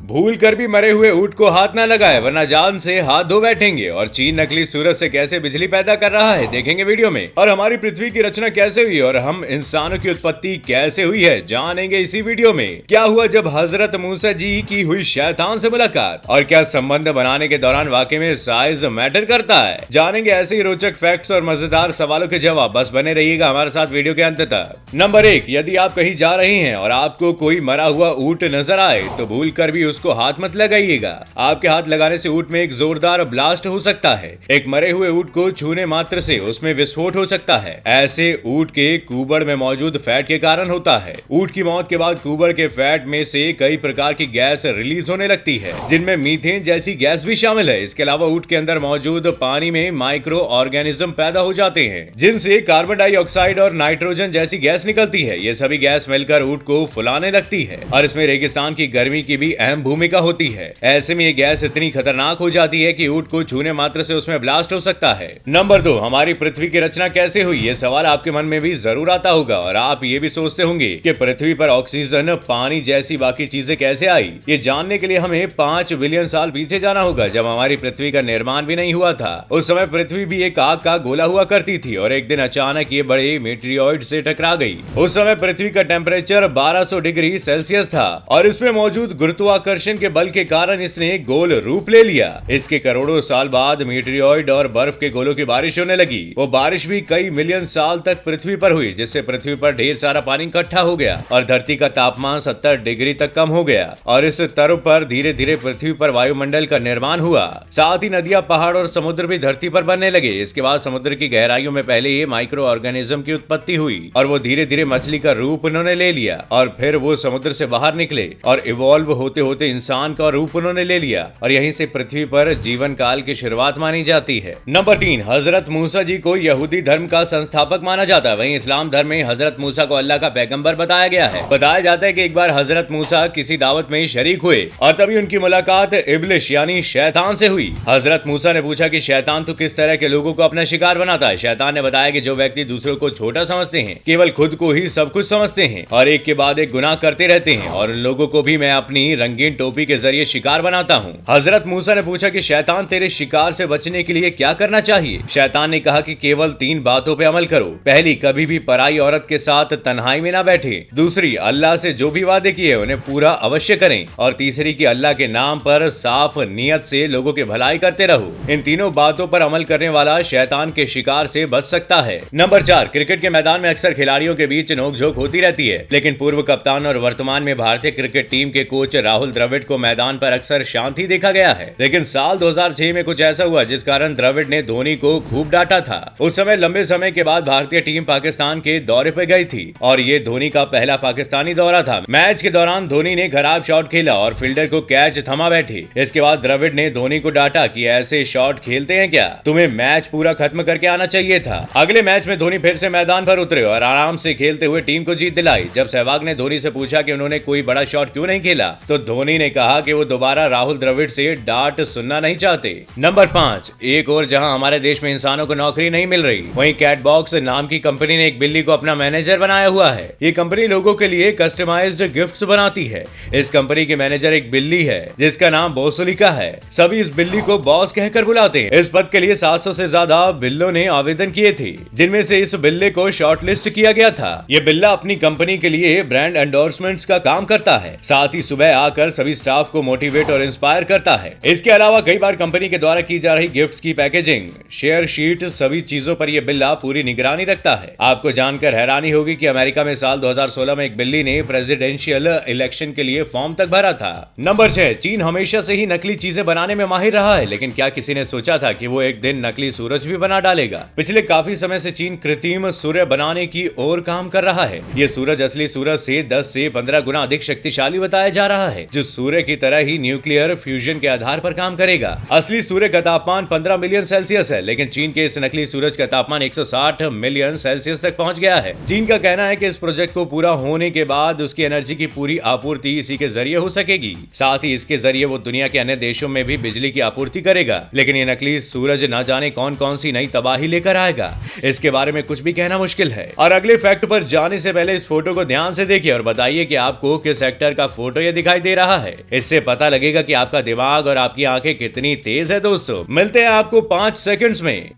भूल कर भी मरे हुए ऊंट को हाथ न लगाए वरना जान से हाथ धो बैठेंगे। और चीन नकली सूरज से कैसे बिजली पैदा कर रहा है देखेंगे वीडियो में। और हमारी पृथ्वी की रचना कैसे हुई और हम इंसानों की उत्पत्ति कैसे हुई है जानेंगे इसी वीडियो में। क्या हुआ जब हजरत मूसा जी की हुई शैतान से मुलाकात, और क्या संबंध बनाने के दौरान वाकई में साइज मैटर करता है, जानेंगे ऐसे ही रोचक फैक्ट्स और मजेदार सवालों के जवाब। बस बने रहिएगा हमारे साथ वीडियो के अंत तक। नंबर 1, यदि आप कहीं जा रहे हैं और आपको कोई मरा हुआ ऊंट नजर आए तो भूल कर भी उसको हाथ मत लगाइएगा। आपके हाथ लगाने से ऊंट में एक जोरदार ब्लास्ट हो सकता है। एक मरे हुए ऊंट को छूने मात्र से उसमें विस्फोट हो सकता है। ऐसे ऊंट के कुबड़ में मौजूद फैट के कारण होता है। ऊंट की मौत के बाद कुबड़ के फैट में से कई प्रकार की गैस रिलीज होने लगती है, जिनमें मीथेन जैसी गैस भी शामिल है। इसके अलावा ऊंट के अंदर मौजूद पानी में माइक्रो ऑर्गेनिज्म पैदा हो जाते हैं, जिनसे कार्बन डाइऑक्साइड और नाइट्रोजन जैसी गैस निकलती है। ये सभी गैस मिलकर ऊंट को फुलाने लगती है और इसमें रेगिस्तान की गर्मी की भी अहम भूमिका होती है। ऐसे में ये गैस इतनी खतरनाक हो जाती है कि ऊंट को छूने मात्र से उसमें ब्लास्ट हो सकता है। नंबर 2, हमारी पृथ्वी की रचना कैसे हुई, ये सवाल आपके मन में भी जरूर आता होगा और आप ये भी सोचते होंगे कि पृथ्वी पर ऑक्सीजन, पानी जैसी बाकी चीजें कैसे आई। ये जानने के लिए हमें 5 बिलियन साल पीछे जाना होगा, जब हमारी पृथ्वी का निर्माण भी नहीं हुआ था। उस समय पृथ्वी भी एक आग का गोला हुआ करती थी और एक दिन अचानक ये बड़े मेटेरियोइड से टकरा गई। उस समय पृथ्वी का टेम्परेचर 1200 डिग्री सेल्सियस था और इसमें मौजूद गुरुत्वाकर्षण के बल के कारण इसने गोल रूप ले लिया। इसके करोड़ों साल बाद मेटेरियोइड और बर्फ के गोलों की बारिश होने लगी। वो बारिश भी कई मिलियन साल तक पृथ्वी पर हुई, जिससे पृथ्वी पर ढेर सारा पानी इकट्ठा हो गया और धरती का तापमान 70 डिग्री तक कम हो गया। और इस तरफ पर धीरे धीरे पृथ्वी पर वायुमंडल का निर्माण हुआ। साथ ही नदियां, पहाड़ और समुद्र भी धरती पर बनने लगे। इसके बाद समुद्र की गहराइयों में पहले ये माइक्रो ऑर्गेनिज्म की उत्पत्ति हुई और वो धीरे धीरे मछली का रूप उन्होंने ले लिया और फिर वो समुद्र से बाहर निकले और इवॉल्व होते होते इंसान का रूप उन्होंने ले लिया और यहीं से पृथ्वी पर जीवन काल की शुरुआत मानी जाती है। नंबर 3, हजरत मूसा जी को यहूदी धर्म का संस्थापक माना जाता है। वहीं इस्लाम धर्म में हजरत मूसा को अल्लाह का पैगंबर बताया गया है। बताया जाता है कि एक बार हजरत मूसा किसी दावत में शरीक हुए और तभी उनकी मुलाकात इब्लिस यानी शैतान से हुई। हजरत मूसा ने पूछा कि शैतान तो किस तरह के लोगों को अपना शिकार बनाता है। शैतान ने बताया कि जो व्यक्ति दूसरों को छोटा समझते हैं, केवल खुद को ही सब कुछ समझते हैं और एक के बाद एक गुनाह करते रहते हैं, और उन लोगों को भी मैं अपनी रंगीन टोपी के जरिए शिकार बनाता हूँ। हजरत मूसा ने पूछा कि शैतान तेरे शिकार से बचने के लिए क्या करना चाहिए। शैतान ने कहा कि केवल 3 बातों पे अमल करो। पहली, कभी भी पराई औरत के साथ तन्हाई में ना बैठे। दूसरी, अल्लाह से जो भी वादे किए उन्हें पूरा अवश्य करें। और तीसरी कि अल्लाह के नाम पर साफ नियत से लोगों की भलाई करते रहो। इन तीनों बातों पर अमल करने वाला शैतान के शिकार से बच सकता है। नंबर 4, क्रिकेट के मैदान में अक्सर खिलाड़ियों के बीच नोकझोंक होती रहती है, लेकिन पूर्व कप्तान और वर्तमान में भारतीय क्रिकेट टीम के कोच राहुल द्रविड़ को मैदान पर अक्सर शांत ही देखा गया है। लेकिन साल 2006 में कुछ ऐसा हुआ जिस कारण द्रविड़ ने धोनी को खूब डांटा था। उस समय लंबे समय के बाद भारतीय टीम पाकिस्तान के दौरे पर गई थी और ये धोनी का पहला पाकिस्तानी दौरा था। मैच के दौरान धोनी ने खराब शॉट खेला और फील्डर को कैच थमा बैठे। इसके बाद द्रविड़ ने धोनी को डांटा कि ऐसे शॉट खेलते हैं क्या, तुम्हें मैच पूरा खत्म करके आना चाहिए था। अगले मैच में धोनी फिर से मैदान पर उतरे और आराम से खेलते हुए टीम को जीत दिलाई। जब सहवाग ने धोनी से पूछा कि उन्होंने कोई बड़ा शॉट क्यों नहीं खेला, तो धोनी ने कहा कि वो दोबारा राहुल द्रविड़ से डांट सुनना नहीं चाहते। नंबर 5, एक और जहां हमारे देश में इंसानों को नौकरी नहीं मिल रही, वहीं कैटबॉक्स नाम की कंपनी ने एक बिल्ली को अपना मैनेजर बनाया हुआ है। ये कंपनी लोगों के लिए कस्टमाइज्ड गिफ्ट्स बनाती है। इस कंपनी के मैनेजर एक बिल्ली है जिसका नाम बोसुलिका है। सभी इस बिल्ली को बॉस कहकर बुलाते हैं। इस पद के लिए 700 से ज्यादा बिल्लों ने आवेदन किए थे, जिनमें से इस बिल्ले को शॉर्टलिस्ट किया गया था। ये बिल्ला अपनी कंपनी के लिए ब्रांड एंडोर्समेंट्स का काम करता है, साथ ही सुबह आकर सभी स्टाफ को मोटिवेट और इंस्पायर करता है। इसके अलावा कई बार कंपनी के द्वारा की जा रही गिफ्ट्स की पैकेजिंग, शेयर शीट, सभी चीजों पर यह बिल्ला पूरी निगरानी रखता है। आपको जानकर हैरानी होगी कि अमेरिका में साल 2016 में एक बिल्ली ने प्रेसिडेंशियल इलेक्शन के लिए फॉर्म तक भरा था। नंबर 6, चीन हमेशा से ही नकली चीजें बनाने में माहिर रहा है, लेकिन क्या किसी ने सोचा था कि वो एक दिन नकली सूरज भी बना डालेगा। पिछले काफी समय से चीन कृत्रिम सूर्य बनाने की ओर काम कर रहा है। ये सूरज असली सूरज से 10 से 15 गुना अधिक शक्तिशाली बताया जा रहा है, जो सूर्य की तरह ही न्यूक्लियर फ्यूजन के आधार पर काम करेगा। असली सूर्य का तापमान 15 मिलियन सेल्सियस है, लेकिन चीन के इस नकली सूरज का तापमान 160 मिलियन सेल्सियस तक पहुंच गया है। चीन का कहना है कि इस प्रोजेक्ट को पूरा होने के बाद उसकी एनर्जी की पूरी आपूर्ति इसी के जरिए हो सकेगी। साथ ही इसके जरिए वो दुनिया के अन्य देशों में भी बिजली की आपूर्ति करेगा। लेकिन ये नकली सूरज न जाने कौन कौन सी नई तबाही लेकर आएगा, इसके बारे में कुछ भी कहना मुश्किल है। और अगले फैक्ट पर जाने से पहले इस फोटो को ध्यान से देखिए और बताइए कि आपको किस एक्टर का फोटो ये दिखाई दे रहा रहा है। इससे पता लगेगा कि आपका दिमाग और आपकी आंखें कितनी तेज है। दोस्तों मिलते हैं आपको 5 सेकंड्स में।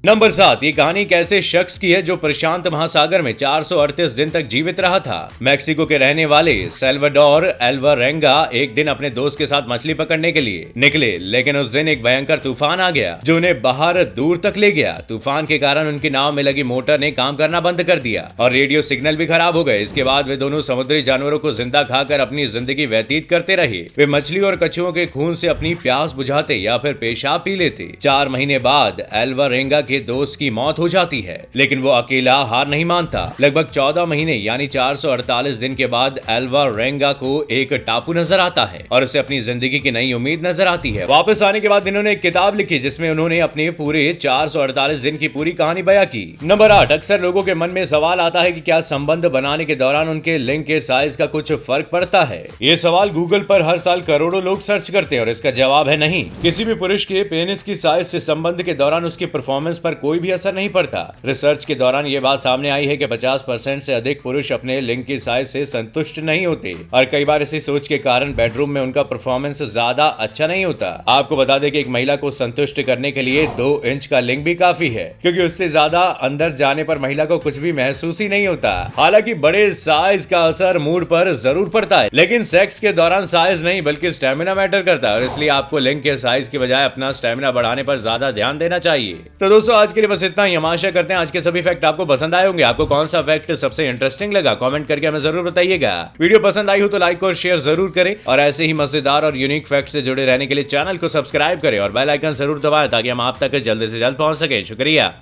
नंबर 7, ये कहानी एक ऐसे शख्स की है जो प्रशांत महासागर में 438 दिन तक जीवित रहा था। मैक्सिको के रहने वाले सैल्वाडोर अल्वारेंगा एक दिन अपने दोस्त के साथ मछली पकड़ने के लिए निकले, लेकिन उस दिन एक भयंकर तूफान आ गया जो उन्हें बाहर दूर तक ले गया। तूफान के कारण उनकी नाव में लगी मोटर ने काम करना बंद कर दिया और रेडियो सिग्नल भी खराब हो गए। इसके बाद वे दोनों समुद्री जानवरों को जिंदा खाकर अपनी जिंदगी व्यतीत करते रहे। वे मछली और कछुओं के खून से अपनी प्यास बुझाते या फिर पेशाब पी लेते। 4 महीने बाद अल्वारेंगा के दोस्त की मौत हो जाती है, लेकिन वो अकेला हार नहीं मानता। लगभग 14 महीने यानी 448 दिन के बाद अल्वारेंगा को एक टापू नजर आता है और उसे अपनी जिंदगी की नई उम्मीद नजर आती है। वापस आने के बाद इन्होंने एक किताब लिखी जिसमें उन्होंने अपने पूरे 448 दिन की पूरी कहानी बयां की। नंबर 8, अक्सर लोगों के मन में सवाल आता है कि क्या संबंध बनाने के दौरान उनके लिंग के साइज का कुछ फर्क पड़ता है। ये सवाल गूगल पर हर साल करोड़ों लोग सर्च करते हैं और इसका जवाब है नहीं। किसी भी पुरुष के पेनिस की साइज से संबंध के दौरान उसकी परफॉर्मेंस पर कोई भी असर नहीं पड़ता। रिसर्च के दौरान ये बात सामने आई है कि 50% से अधिक पुरुष अपने लिंग की साइज से संतुष्ट नहीं होते और कई बार इसी सोच के कारण बेडरूम में उनका परफॉर्मेंस ज्यादा अच्छा नहीं होता। आपको बता दें कि एक महिला को संतुष्ट करने के लिए 2 इंच का लिंग भी काफी है, क्योंकि उससे ज्यादा अंदर जाने पर महिला को कुछ भी महसूस ही नहीं होता। हालांकि बड़े साइज का असर मूड पर जरूर पड़ता है, लेकिन सेक्स के दौरान साइज नहीं बल्कि स्टेमिना मैटर करता है और इसलिए आपको लिंग के साइज की बजाय अपना स्टेमिना बढ़ाने पर ज्यादा ध्यान देना चाहिए। तो दोस्तों आज के लिए बस इतना ही। हम आशा करते हैं आज के सभी फैक्ट आपको पसंद आए होंगे। आपको कौन सा फैक्ट सबसे इंटरेस्टिंग लगा कमेंट करके हमें जरूर बताइएगा। वीडियो पसंद आई हो तो लाइक और शेयर जरूर करें और ऐसे ही मजेदार और यूनिक फैक्ट से जुड़े रहने के लिए चैनल को सब्सक्राइब करें और बेल आइकन जरूर दबाएं ताकि हम आप तक जल्द से जल्द पहुंच सके। शुक्रिया।